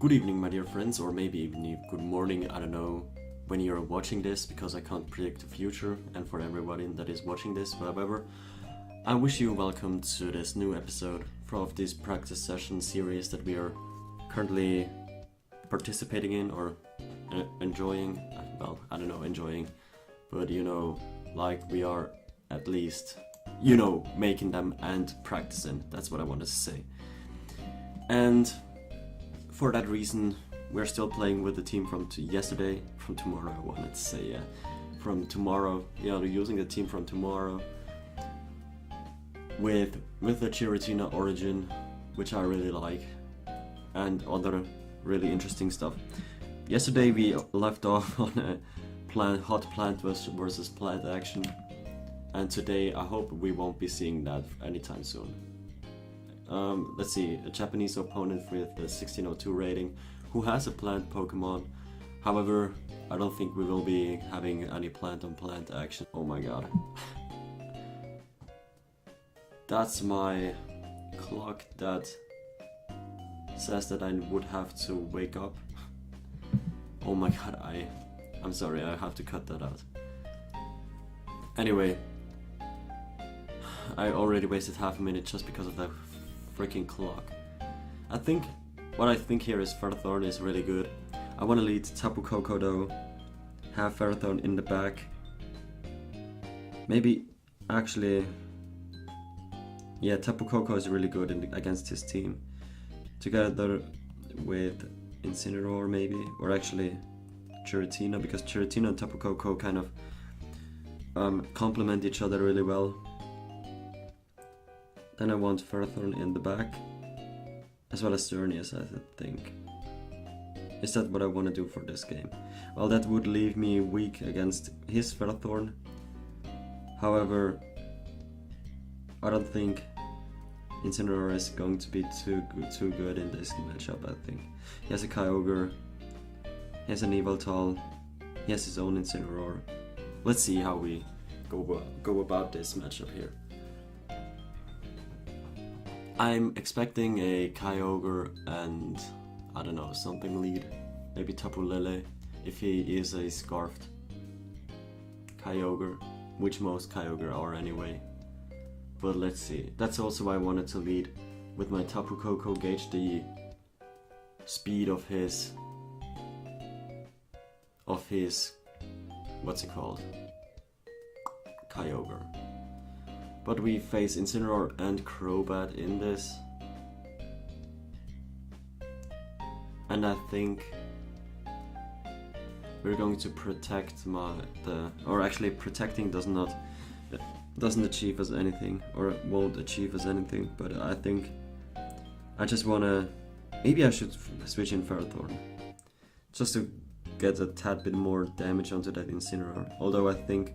Good evening, my dear friends, or maybe even good morning, I don't know when you're watching this, because I can't predict the future, and for everybody that is watching this, however, I wish you welcome to this new episode of this practice session series that we are currently participating in, or enjoying. Well, I don't know, enjoying, but like we are at least, making them and practicing. That's what I wanted to say. And for that reason, we're still playing with the team from tomorrow, I wanted to say, yeah. From tomorrow, using the team from tomorrow with the Giratina-Origin, which I really like, and other really interesting stuff. Yesterday we left off on a hot plant versus plant action, and today I hope we won't be seeing that anytime soon. Let's see, a Japanese opponent with a 1602 rating who has a plant Pokemon. However, I don't think we will be having any plant on plant action. Oh my god. That's my clock that says that I would have to wake up. Oh my god, I'm sorry, I have to cut that out. Anyway, I already wasted half a minute just because of that freaking clock. What I think here is Ferrothorn is really good. I want to lead Tapu Koko though, have Ferrothorn in the back. Maybe, actually, yeah, Tapu Koko is really good against his team. Together with Incineroar maybe, or actually Giratina, because Giratina and Tapu Koko kind of complement each other really well. Then I want Ferrothorn in the back, as well as Xerneas, I think. Is that what I want to do for this game? Well, that would leave me weak against his Ferrothorn. However, I don't think Incineroar is going to be too good in this matchup, I think. He has a Kyogre, he has an Yveltal, he has his own Incineroar. Let's see how we go about this matchup here. I'm expecting a Kyogre and, I don't know, something lead. Maybe Tapu Lele, if he is a Scarfed Kyogre, which most Kyogre are anyway. But let's see. That's also why I wanted to lead with my Tapu Koko, gauge the speed of his what's it called? Kyogre. But we face Incineroar and Crobat in this. And I think we're going to protect protecting doesn't achieve us anything, or won't achieve us anything, but I think I just wanna, maybe I should switch in Ferrothorn, just to get a tad bit more damage onto that Incineroar, although I think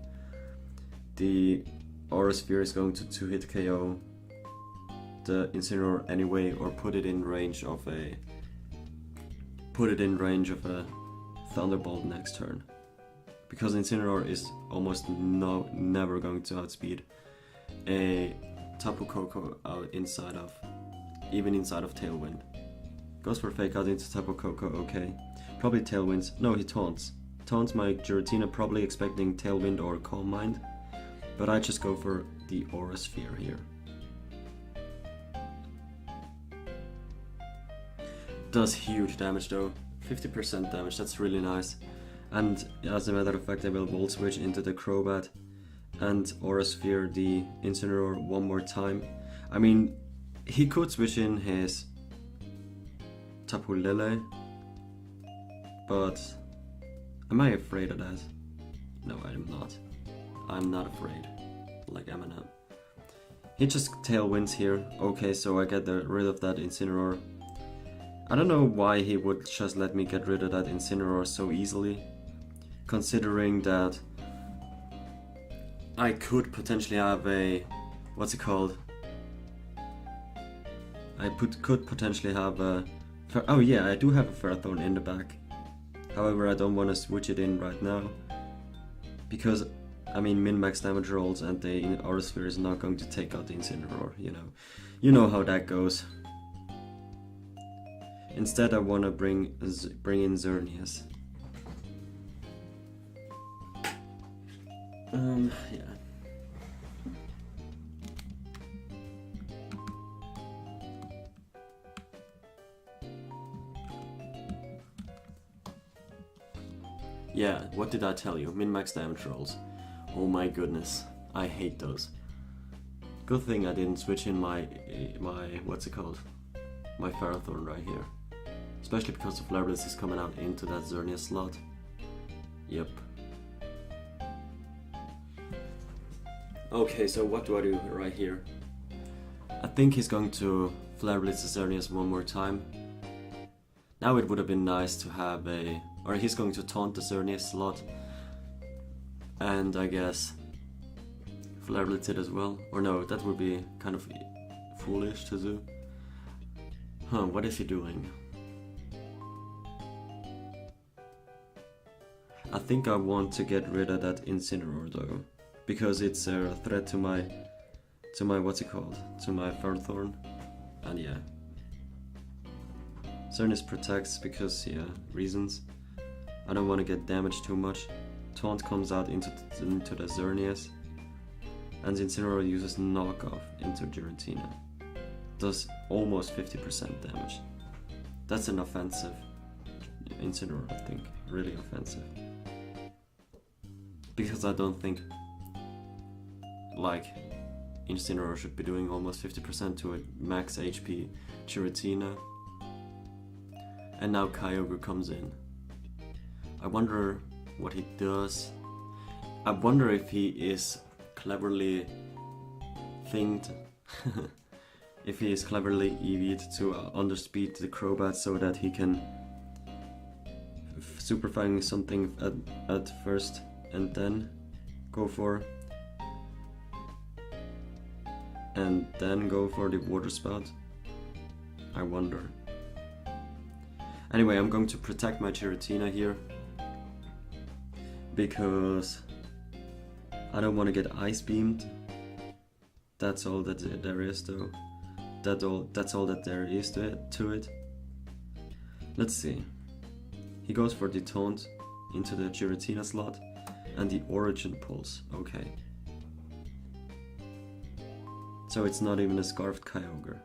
the Aura Sphere is going to 2-hit KO the Incineroar anyway, or put it in range of a Thunderbolt next turn, because Incineroar is almost never going to outspeed a Tapu Koko even inside of Tailwind. Goes for Fake Out into Tapu Koko, okay. Probably Tailwinds. No, he taunts. Taunts my Giratina, probably expecting Tailwind or Calm Mind. But I just go for the Aura Sphere here. Does huge damage though. 50% damage, that's really nice. And as a matter of fact, I will Volt Switch into the Crobat and Aura Sphere the Incineroar one more time. I mean, he could switch in his Tapu Lele, but am I afraid of that? No, I am not. I'm not afraid, like Eminem. He just Tailwinds here. Okay, so I get rid of that Incineroar. I don't know why he would just let me get rid of that Incineroar so easily, considering that I could potentially have a, what's it called? I could potentially have a, oh yeah, I do have a Ferrothorn in the back. However, I don't want to switch it in right now, because I mean, min-max damage rolls and the Aura Sphere is not going to take out the Incineroar, you know how that goes. Instead, I want to bring in Xerneas. Yeah. Yeah, what did I tell you? Min-max damage rolls. Oh my goodness, I hate those. Good thing I didn't switch in my what's it called? My Ferrothorn right here. Especially because the Flare Blitz is coming out into that Xerneas slot. Yep. Okay, so what do I do right here? I think he's going to Flare Blitz the Xerneas one more time. Now it would have been nice to have a... Or he's going to taunt the Xerneas slot. And I guess Flare Blitz it as well. Or no, that would be kind of foolish to do. Huh, what is he doing? I think I want to get rid of that Incineroar though. Because it's a threat to my what's it called? To my Ferrothorn. And yeah. Xerneas protects because, yeah, reasons. I don't want to get damaged too much. Taunt comes out into the Xerneas. And Incineroar uses knockoff into Giratina. Does almost 50% damage. That's an offensive Incineroar, I think. Really offensive. Because I don't think like Incineroar should be doing almost 50% to a max HP Giratina. And now Kyogre comes in. I wonder what he does. I wonder if he is cleverly thinked. If he is cleverly EV'd to underspeed the Crobat so that he can super fang something at first and then go for the water spout. I wonder. Anyway, I'm going to protect my Giratina here because I don't want to get ice beamed. That's all that there is though. That's all that there is to it. Let's see. He goes for the taunt into the Giratina slot and the Origin pulse. Okay. So it's not even a Scarfed Kyogre.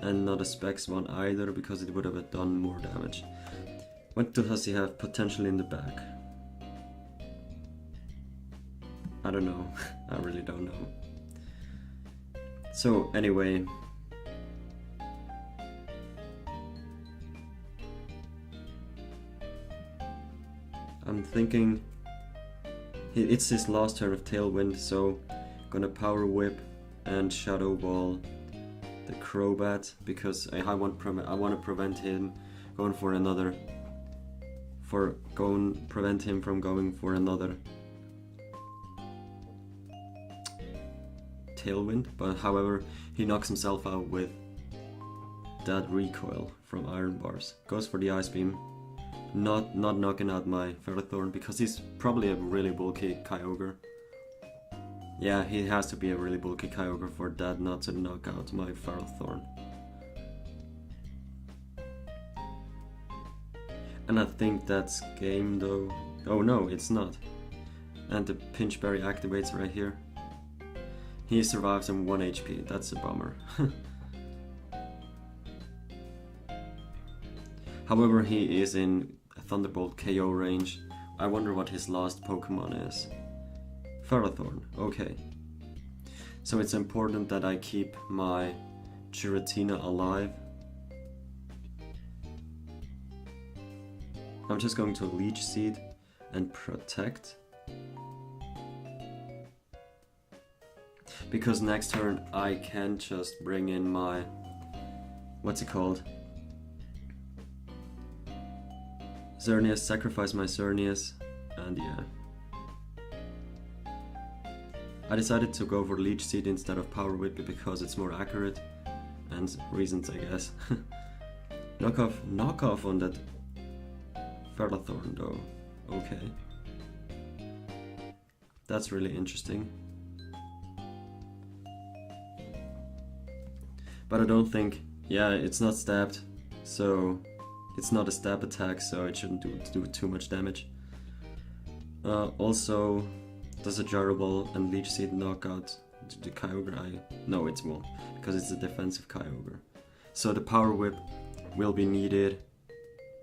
And not a Specs one either, because it would have done more damage. What does he have potential in the back? I don't know. I really don't know. So anyway, I'm thinking it's his last turn of Tailwind, so gonna Power Whip and Shadow Ball the Crobat because I want to prevent him prevent him from going for another Tailwind. But however, he knocks himself out with that recoil from Iron Bars. Goes for the Ice Beam, not knocking out my Ferrothorn because he's probably a really bulky Kyogre. Yeah, he has to be a really bulky Kyogre for that not to knock out my Ferrothorn. And I think that's game though. Oh no, it's not. And the Pinch Berry activates right here. He survives on 1 HP, that's a bummer. However, he is in Thunderbolt KO range. I wonder what his last Pokemon is. Ferrothorn, okay. So it's important that I keep my Giratina alive. I'm just going to Leech Seed and Protect. Because next turn I can just bring in my... what's it called? Xerneas, sacrifice my Xerneas, and yeah. I decided to go for Leech Seed instead of Power Whip because it's more accurate, and reasons I guess. Knockoff on that Ferrothorn though, okay. That's really interesting. But I don't think Yeah, it's not stabbed, so it's not a stab attack, so it shouldn't do too much damage. Also, does a Jarable and Leech Seed knock out the Kyogre? No, it won't, because it's a defensive Kyogre. So the Power Whip will be needed,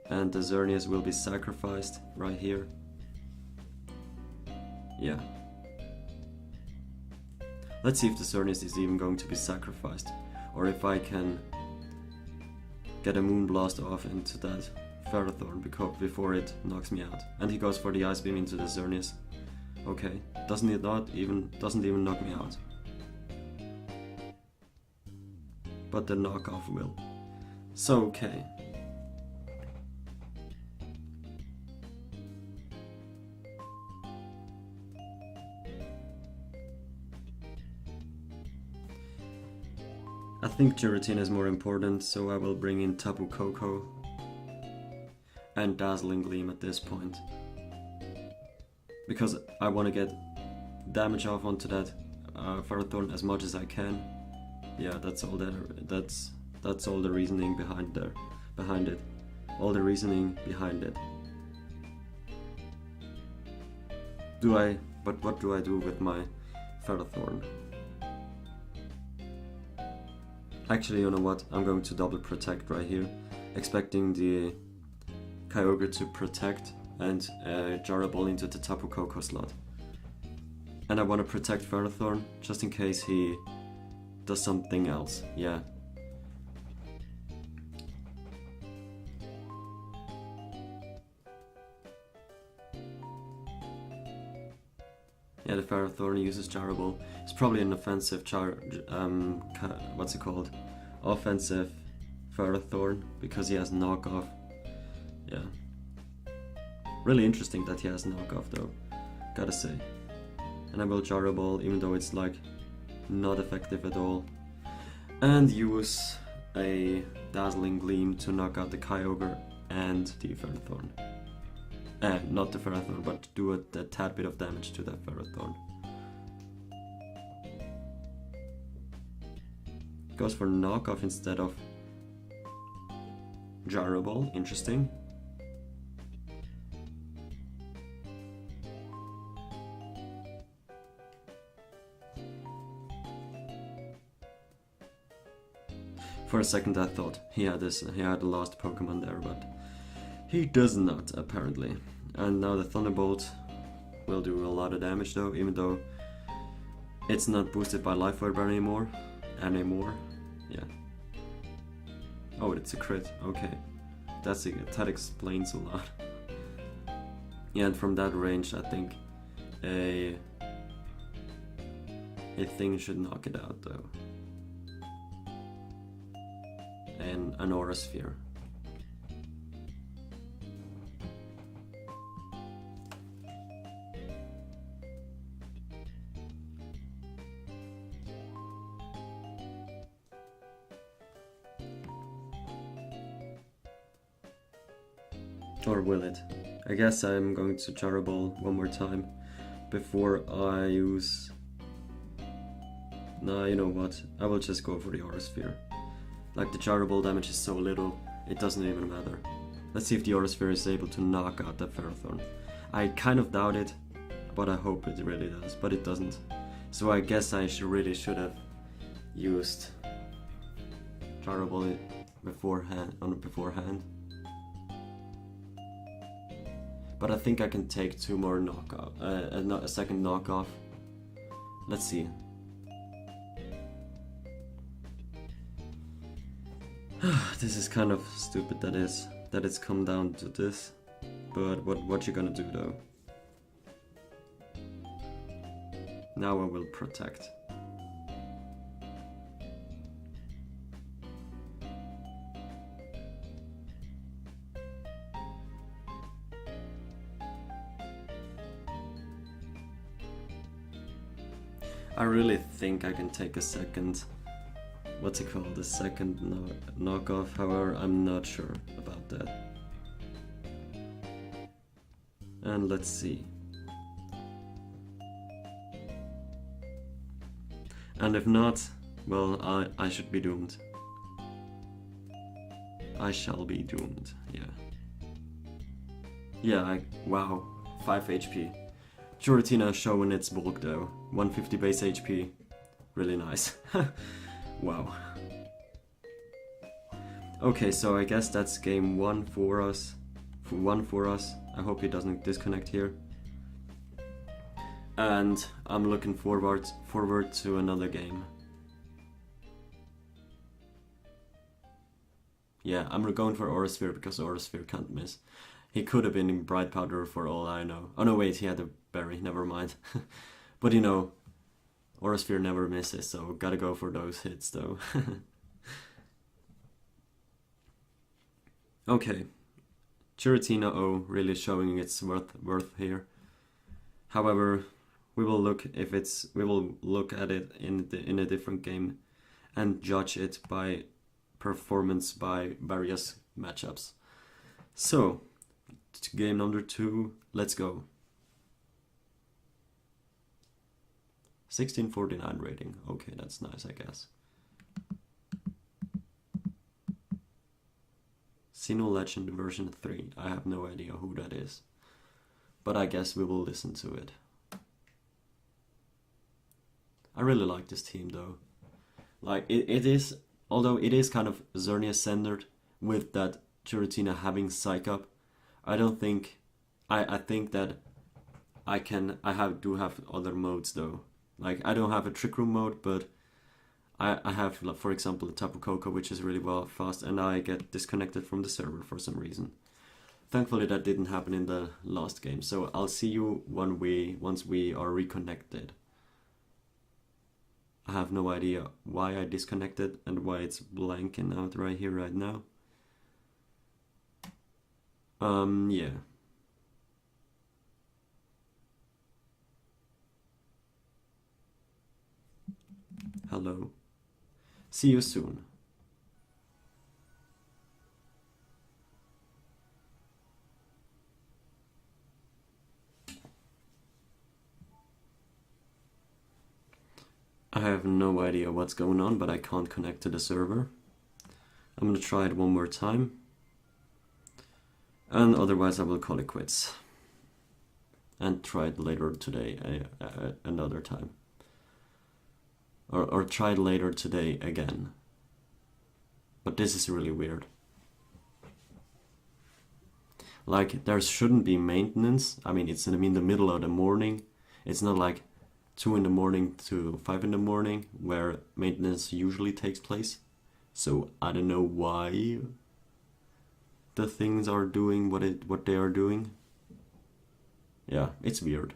and the Xerneas will be sacrificed right here. Yeah. Let's see if the Xerneas is even going to be sacrificed, or if I can get a Moonblast off into that Ferrothorn before it knocks me out. And he goes for the Ice Beam into the Xerneas. Okay, doesn't even knock me out. But the knockoff will. So okay. I think Giratina is more important, so I will bring in Tapu Koko and Dazzling Gleam at this point. Because I want to get damage off onto that Ferrothorn as much as I can. Yeah, that's all that's all the reasoning behind it. All the reasoning behind it. But what do I do with my Ferrothorn? Actually, you know what? I'm going to double protect right here, expecting the Kyogre to protect and Jarable into the Tapu Koko slot. And I want to protect Ferrothorn just in case he does something else. Yeah. Yeah, the Ferrothorn uses Jarable. It's probably an offensive what's it called? Offensive Ferrothorn, because he has knockoff. Yeah. Really interesting that he has knockoff though, gotta say. And I will Jarable, even though it's like not effective at all. And use a Dazzling Gleam to knock out the Kyogre and the Ferrothorn. Not the Ferrothorn, but do a tad bit of damage to that Ferrothorn. Goes for knockoff instead of Jarable, interesting. For a second I thought he had the last Pokemon there, but he does not, apparently. And now the Thunderbolt will do a lot of damage though, even though it's not boosted by Life Orb anymore. Yeah. Oh, it's a crit. Okay. That explains a lot. Yeah, and from that range I think a thing should knock it out though. And an Aura Sphere. Or will it? I guess I'm going to Jarable one more time before I use... Nah, you know what? I will just go for the Aura Sphere. Like, the Jarable damage is so little, it doesn't even matter. Let's see if the Aura Sphere is able to knock out that Ferrothorn. I kind of doubt it, but I hope it really does, but it doesn't. So I guess I really should have used Jarable beforehand. But I think I can take two more knockoff, a second knockoff. Let's see. This is kind of stupid that it's come down to this. But what you gonna do though? Now I will protect. I really think I can take a second, what's it called, a second knockoff, however, I'm not sure about that. And let's see. And if not, well, I should be doomed. I shall be doomed. Yeah. Yeah, wow. 5 HP. Giratina showing its bulk though. 150 base HP. Really nice. Wow. Okay, so I guess that's game 1 for us. I hope he doesn't disconnect here. And I'm looking forward to another game. Yeah, I'm going for Aurasphere because Aurasphere can't miss. He could have been in Bright Powder for all I know. Oh no, wait, he had a berry, never mind. But you know, Aurasphere never misses, so gotta go for those hits though. Okay, Giratina-O really showing its worth here. However, we will look at it in a different game and judge it by performance by various matchups. So, game number 2, let's go. 1649 rating. Okay, that's nice, I guess. Sinnoh Legend version 3. I have no idea who that is. But I guess we will listen to it. I really like this team though. Like, it is, although it is kind of Xerneas centered with that Giratina having Psych Up, I don't think, I think that I do have other modes though. Like, I don't have a Trick Room mode, but I have, for example, the Tapu Koko, which is really well fast, and I get disconnected from the server for some reason. Thankfully that didn't happen in the last game, so I'll see you once we are reconnected. I have no idea why I disconnected and why it's blanking out right here, right now. Yeah. Hello. See you soon. I have no idea what's going on, but I can't connect to the server. I'm gonna try it one more time. And otherwise I will call it quits. And try it later today, another time. Or try it later today again. But this is really weird. Like, there shouldn't be maintenance. I mean, it's in the middle of the morning. It's not like 2 in the morning to 5 in the morning where maintenance usually takes place. So I don't know why the things are doing what they are doing. Yeah, it's weird.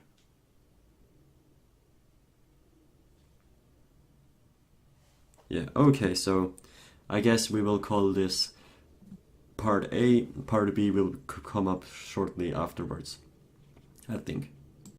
Yeah, okay, so I guess we will call this part A. Part B will come up shortly afterwards, I think.